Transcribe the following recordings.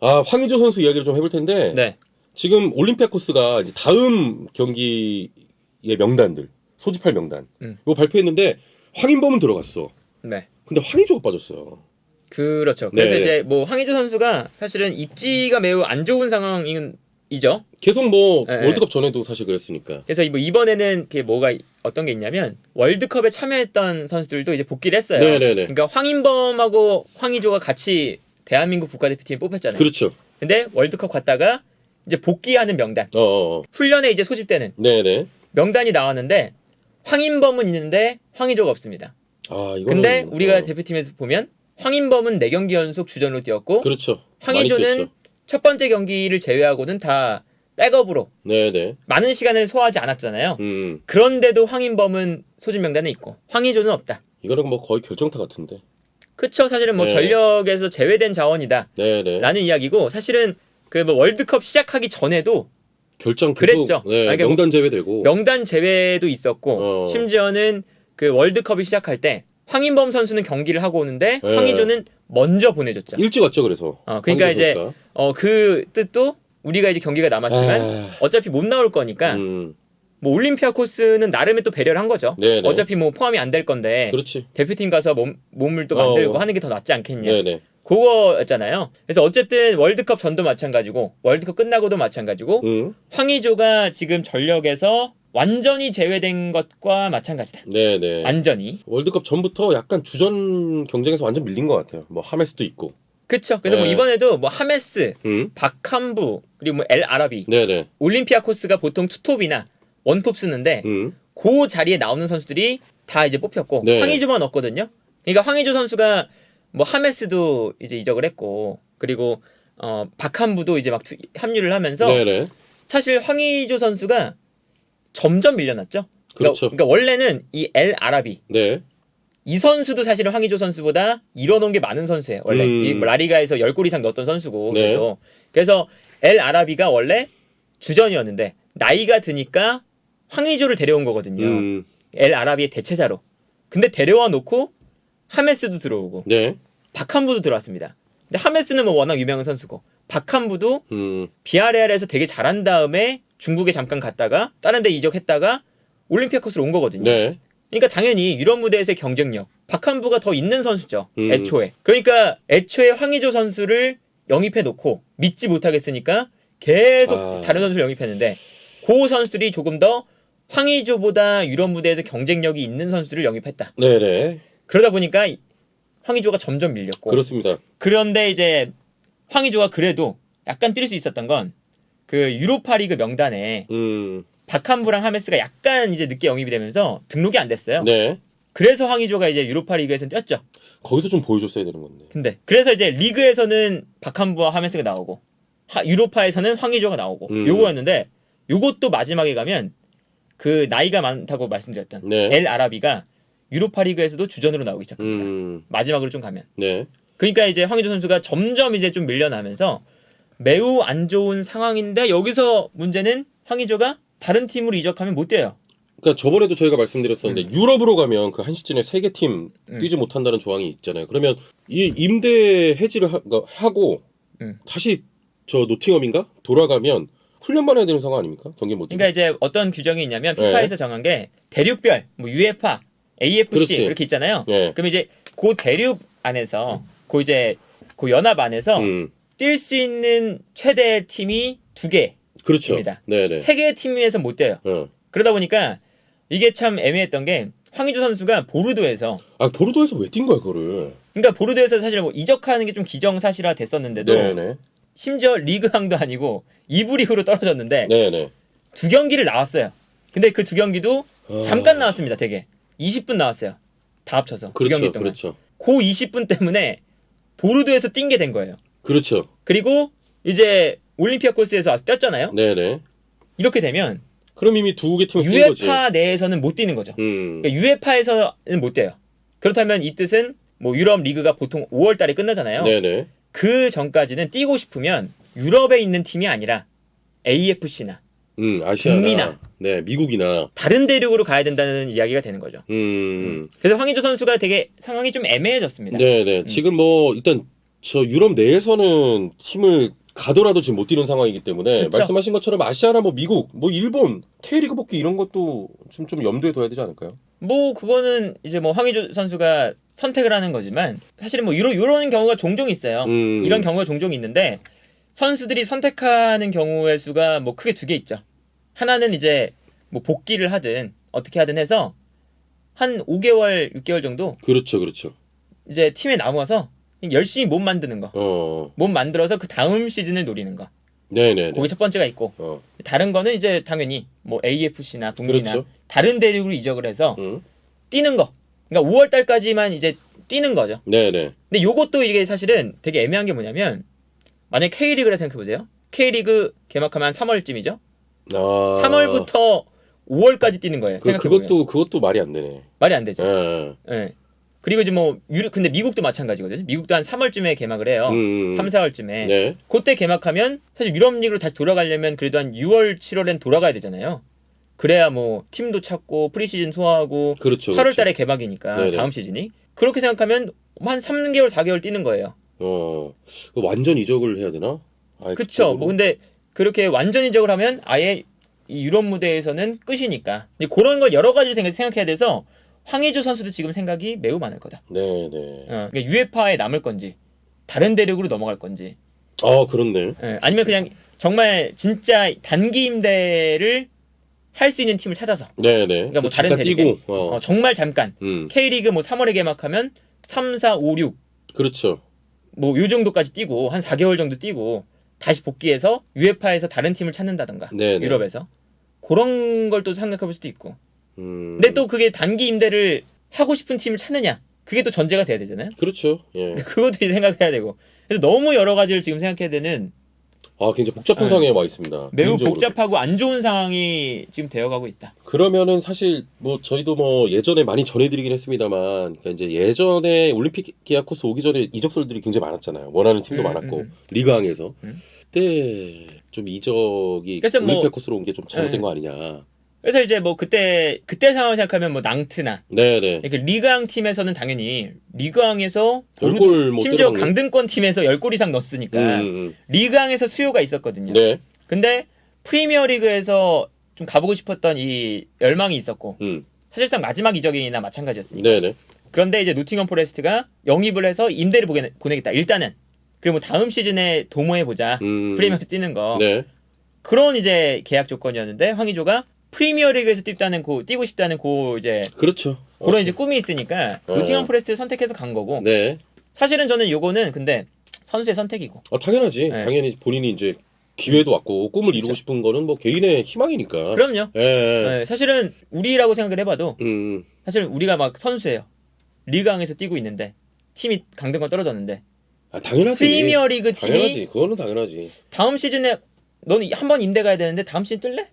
아, 황의조 선수 이야기를 좀 해볼 텐데 네. 지금 올림피아코스가 이제 다음 경기의 명단들 소집할 명단 이거 발표했는데 황인범은 들어갔어. 네. 근데 황의조가 빠졌어요. 그렇죠. 그래서 네. 이제 뭐 황의조 선수가 사실은 입지가 매우 안 좋은 상황이죠. 계속 뭐 네. 월드컵 전에도 사실 그랬으니까. 그래서 뭐 이번에는 그게 뭐가 어떤 게 있냐면 월드컵에 참여했던 선수들도 이제 복귀를 했어요. 네네네. 그러니까 황인범하고 황의조가 같이 대한민국 국가대표팀에 뽑혔잖아요. 그렇죠. 근데 월드컵 갔다가 이제 복귀하는 명단, 어어. 훈련에 이제 소집되는 네네. 명단이 나왔는데 황인범은 있는데 황의조가 없습니다. 아, 이거는 근데 우리가 대표팀에서 보면 황인범은 4경기 연속 주전으로 뛰었고 그렇죠. 황의조는 첫 번째 경기를 제외하고는 다 백업으로 네네. 많은 시간을 소화하지 않았잖아요. 음. 그런데도 황인범은 소집 명단에 있고 황의조는 없다. 이거는 뭐 거의 결정타 같은데. 그쵸. 사실은 뭐 네. 전력에서 제외된 자원이다 네네. 라는 이야기고 사실은 그 뭐 월드컵 시작하기 전에도 결정 계속 그랬죠. 네, 아니, 명단 제외되고. 명단 제외도 있었고 심지어는 그 월드컵이 시작할 때 황인범 선수는 경기를 하고 오는데 네. 황의조는 먼저 보내줬죠. 일찍 왔죠, 그래서. 그러니까 황의조 이제 선수가. 그 뜻도 우리가 이제 경기가 남았지만 어차피 못 나올 거니까 뭐 올림피아코스는 나름의 또 배려를 한 거죠. 네네. 어차피 뭐 포함이 안 될 건데 그렇지. 대표팀 가서 몸을 또 만들고 하는 게 더 낫지 않겠냐. 네네. 그거였잖아요. 그래서 어쨌든 월드컵 전도 마찬가지고 월드컵 끝나고도 마찬가지고 황의조가 지금 전력에서 완전히 제외된 것과 마찬가지다. 네네. 완전히. 월드컵 전부터 약간 주전 경쟁에서 완전 밀린 것 같아요. 뭐 하메스도 있고. 그쵸. 그래서 뭐 네. 이번에도 뭐 하메스, 박함부 그리고 뭐 엘 아라비, 네네. 올림피아코스가 보통 투톱이나 원톱 쓰는데 그 자리에 나오는 선수들이 다 이제 뽑혔고 네. 황의조만 없거든요. 그러니까 황의조 선수가 뭐 하메스도 이제 이적을 했고 그리고 박함부도 이제 막 합류를 하면서 네네. 사실 황의조 선수가 점점 밀려났죠. 그렇죠. 그러니까 원래는 이 엘 아라비 네. 이 선수도 사실은 황의조 선수보다 이뤄놓은 게 많은 선수예요. 원래 이 라리가에서 10골 이상 넣었던 선수고 네. 그래서 엘 아라비가 원래 주전이었는데 나이가 드니까 황의조를 데려온 거거든요. 엘 아라비의 대체자로. 근데 데려와 놓고 하메스도 들어오고 네. 박함부도 들어왔습니다. 근데 하메스는 뭐 워낙 유명한 선수고 박함부도 비아레알에서 되게 잘한 다음에 중국에 잠깐 갔다가 다른 데 이적했다가 올림피아코스로 온 거거든요. 네. 그러니까 당연히 유럽 무대에서의 경쟁력 박함부가 더 있는 선수죠. 애초에. 그러니까 애초에 황의조 선수를 영입해 놓고 믿지 못하겠으니까 계속 다른 선수를 영입했는데 그 선수들이 조금 더 황의조보다 유럽 무대에서 경쟁력이 있는 선수들을 영입했다. 네네. 그러다 보니까 황의조가 점점 밀렸고. 그렇습니다. 그런데 이제 황의조가 그래도 약간 뛸 수 있었던 건 그 유로파리그 명단에 박함부랑 하메스가 약간 이제 늦게 영입이 되면서 등록이 안 됐어요. 네. 그래서 황의조가 이제 유로파리그에서 뛰었죠. 거기서 좀 보여줬어야 되는 건데. 근데 그래서 이제 리그에서는 박함부와 하메스가 나오고 유로파에서는 황의조가 나오고 요거였는데 요것도 마지막에 가면 그 나이가 많다고 말씀드렸던 네. 엘 아라비가 유로파리그에서도 주전으로 나오기 시작합니다. 마지막으로 좀 가면. 네. 그러니까 이제 황의조 선수가 점점 이제 좀 밀려나면서 매우 안 좋은 상황인데 여기서 문제는 황의조가 다른 팀으로 이적하면 못 돼요. 그러니까 저번에도 저희가 말씀드렸었는데 유럽으로 가면 그 한 시즌에 3개 팀 뛰지 못한다는 조항이 있잖아요. 그러면 이 임대 해지를 하고 다시 저 노팅엄인가 돌아가면 훈련만 해야 되는 상황 아닙니까? 경기 못 뛰고. 그러니까 이제 어떤 규정이 있냐면 피파에서 정한 게 대륙별, 뭐 UEFA, AFC 그렇지. 이렇게 있잖아요. 네. 그럼 이제 그 대륙 안에서 그 이제 그 연합 안에서 뛸 수 있는 최대 팀이 2개. 그렇죠. 입니다. 네네. 3개의 팀에서 못 뛰어요. 그러다 보니까 이게 참 애매했던 게 황의조 선수가 보르도에서 보르도에서 왜 뛴 거야 그거를? 그러니까 보르도에서 사실 뭐 이적하는 게 좀 기정사실화 됐었는데도 네네. 심지어 리그왕도 아니고 2부 리그로 떨어졌는데 네네. 2경기를 나왔어요. 근데 그 2경기도 잠깐 나왔습니다. 되게 20분 나왔어요. 다 합쳐서 그렇죠, 2경기 동안. 그렇죠. 그 20분 때문에 보르도에서 뛴 게 된 거예요. 그렇죠. 그리고 이제 올림피아코스에서 와서 뛰었잖아요. 네네. 이렇게 되면 그럼 이미 2개 팀을 뛴 거지. 유에파 내에서는 못 뛰는 거죠. 그러니까 유에파에서는 못 뛰어요. 그렇다면 이 뜻은 뭐 유럽 리그가 보통 5월 달에 끝나잖아요. 네네. 그 전까지는 뛰고 싶으면 유럽에 있는 팀이 아니라 AFC나 아시아나, 북미나 네, 미국이나 다른 대륙으로 가야 된다는 이야기가 되는 거죠. 그래서 황의조 선수가 되게 상황이 좀 애매해졌습니다. 네네. 지금 뭐 일단 저 유럽 내에서는 팀을 가더라도 지금 못 뛰는 상황이기 때문에 그쵸? 말씀하신 것처럼 아시아나 뭐 미국, 뭐 일본, K리그 복귀 이런 것도 좀 염두에 둬야 되지 않을까요? 뭐 그거는 이제 뭐 황의조 선수가 선택을 하는 거지만 사실은 뭐 이런 경우가 종종 있어요. 이런 경우가 종종 있는데 선수들이 선택하는 경우의 수가 뭐 크게 두 개 있죠. 하나는 이제 뭐 복귀를 하든 어떻게 하든 해서 한 5개월, 6개월 정도 그렇죠, 그렇죠. 이제 팀에 남아서 열심히 몸 만드는 거. 몸 만들어서 그 다음 시즌을 노리는 거. 네네. 거기 첫 번째가 있고 다른 거는 이제 당연히 뭐 AFC나 북미나 그렇죠. 다른 대륙으로 이적을 해서 뛰는 거. 그러니까 5월 달까지만 이제 뛰는 거죠. 네네. 근데 요것도 이게 사실은 되게 애매한 게 뭐냐면 만약 K리그를 생각해 보세요. K리그 개막하면 3월쯤이죠. 3월부터 5월까지 뛰는 거예요. 생각해보면. 그것도 말이 안 되네. 말이 안 되죠. 예. 그리고 이제 뭐 근데 미국도 마찬가지거든요. 미국도 한 3월쯤에 개막을 해요. 3, 4월쯤에. 네. 그때 개막하면 사실 유럽 리그로 다시 돌아가려면 그래도 한 6월, 7월엔 돌아가야 되잖아요. 그래야 뭐 팀도 찾고 프리시즌 소화하고 그렇죠. 8월 달에 개막이니까 네네. 다음 시즌이. 그렇게 생각하면 한 3개월, 4개월 뛰는 거예요. 완전 이적을 해야 되나? 그쵸. 뭐 근데 그렇게 완전 이적을 하면 아예 이 유럽 무대에서는 끝이니까. 이제 그런 걸 여러 가지 생각해야 돼서 황의조 선수도 지금 생각이 매우 많을 거다. 네네. 그러니까 UEFA에 남을 건지 다른 대륙으로 넘어갈 건지. 그렇네. 아니면 그냥 정말 진짜 단기 임대를 할 수 있는 팀을 찾아서. 네네. 그러니까 뭐 다른 대륙에 뛰고. 정말 잠깐. K리그 뭐 3월에 개막하면 3, 4, 5, 6. 그렇죠. 뭐 요 정도까지 뛰고 한 4개월 정도 뛰고 다시 복귀해서 UEFA에서 다른 팀을 찾는다던가. 네네. 유럽에서. 그런 걸 또 생각해 볼 수도 있고. 근데 또 그게 단기 임대를 하고 싶은 팀을 찾느냐? 그게 또 전제가 돼야 되잖아요. 그렇죠. 예. 그것도 생각해야 되고. 그래서 너무 여러 가지를 지금 생각해야 되는 굉장히 복잡한 상황에 와 있습니다. 매우 개인적으로. 복잡하고 안 좋은 상황이 지금 되어가고 있다. 그러면은 사실 뭐 저희도 뭐 예전에 많이 전해드리긴 했습니다만, 그러니까 이제 예전에 올림픽 계약 코스 오기 전에 이적설들이 굉장히 많았잖아요. 원하는 팀도 많았고 리그왕에서 그때 좀 이적이 그래서 올림픽 뭐, 코스로 온 게 좀 잘못된 거 아니냐. 그래서 이제 뭐 그때 상황을 생각하면 뭐 낭트나 네네. 이렇게 리그왕 팀에서는 당연히 리그왕에서 10골 뭐 심지어 때려박는. 강등권 팀에서 10골 이상 넣었으니까 리그왕에서 수요가 있었거든요. 네. 근데 프리미어리그에서 좀 가보고 싶었던 이 열망이 있었고 사실상 마지막 이적이나 마찬가지였으니까. 네네. 그런데 이제 노팅엄 포레스트가 영입을 해서 임대를 보내겠다. 일단은. 그리고 뭐 다음 시즌에 도모해보자. 프리미어에서 뛰는 거. 네. 그런 이제 계약 조건이었는데 황의조가 프리미어리그에서 뛰고 싶다는 이제 그렇죠. 그런 이제 꿈이 있으니까 노팅엄 포레스트 선택해서 간 거고. 네. 사실은 저는 요거는 근데 선수의 선택이고. 당연하지. 네. 당연히 본인이 이제 기회도 왔고 꿈을 이루고 싶은 거는 뭐 개인의 희망이니까. 그럼요. 예. 네, 사실은 우리라고 생각을 해봐도 사실 우리가 막 선수예요. 리그왕에서 뛰고 있는데 팀이 강등권 떨어졌는데 당연하지. 프리미어리그 팀이 당연하지. 그거는 당연하지. 다음 시즌에 너는 한 번 임대 가야 되는데 다음 시즌 뛸래?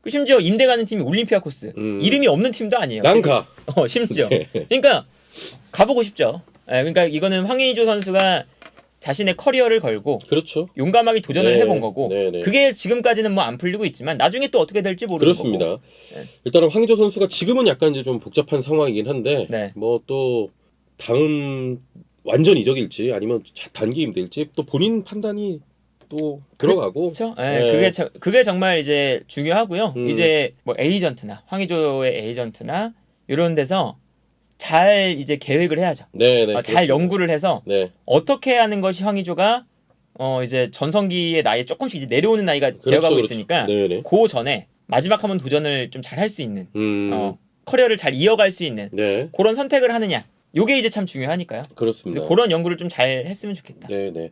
그 심지어 임대 가는 팀이 올림피아코스. 이름이 없는 팀도 아니에요. 난 가. 심지어. 네. 그러니까 가보고 싶죠. 그러니까 이거는 황의조 선수가 자신의 커리어를 걸고 그렇죠. 용감하게 도전을 네. 해본 거고 네네. 그게 지금까지는 뭐 안 풀리고 있지만 나중에 또 어떻게 될지 모르는 그렇습니다. 거고. 네. 일단은 황의조 선수가 지금은 약간 이제 좀 복잡한 상황이긴 한데 네. 뭐 또 다음 완전 이적일지 아니면 단기 임대일지 또 본인 판단이 또 들어가고. 그렇죠. 네. 그게 정말 이제 중요하고요. 이제 뭐 에이전트나 황의조의 에이전트나 이런 데서 잘 이제 계획을 해야죠. 네네. 잘 그렇습니다. 연구를 해서 네. 어떻게 하는 것이 황의조가 이제 전성기의 나이에 조금씩 이제 내려오는 나이가 되어가고 그렇죠. 있으니까 네네. 그 전에 마지막 한번 도전을 좀 잘 할 수 있는 커리어를 잘 이어갈 수 있는 네. 그런 선택을 하느냐. 요게 이제 참 중요하니까요. 그렇습니다. 그런 연구를 좀 잘 했으면 좋겠다. 네네. 네.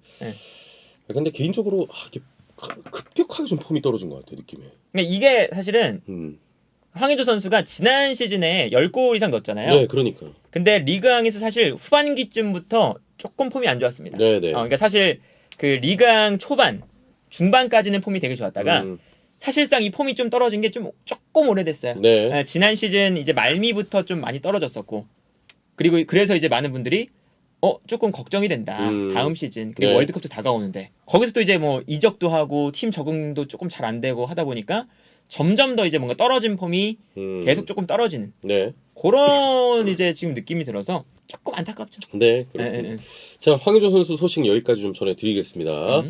근데 개인적으로 이게 급격하게 좀 폼이 떨어진 것 같아요, 느낌이. 그러니까 이게 사실은 황의조 선수가 지난 시즌에 10골 이상 넣었잖아요. 네, 그러니까. 근데 리그왕에서 사실 후반기쯤부터 조금 폼이 안 좋았습니다. 네네. 그러니까 사실 그 리그왕 초반, 중반까지는 폼이 되게 좋았다가 사실상 이 폼이 좀 떨어진 게 좀 조금 오래됐어요. 네. 지난 시즌 이제 말미부터 좀 많이 떨어졌었고 그리고 그래서 이제 많은 분들이 조금 걱정이 된다. 다음 시즌 그리고 네. 월드컵도 다가오는데 거기서 또 이제 뭐 이적도 하고 팀 적응도 조금 잘 안 되고 하다 보니까 점점 더 이제 뭔가 떨어진 폼이 계속 조금 떨어지는 그런 이제 지금 느낌이 들어서 조금 안타깝죠. 네, 그렇습니다. 자, 황의조 선수 소식 여기까지 좀 전해드리겠습니다.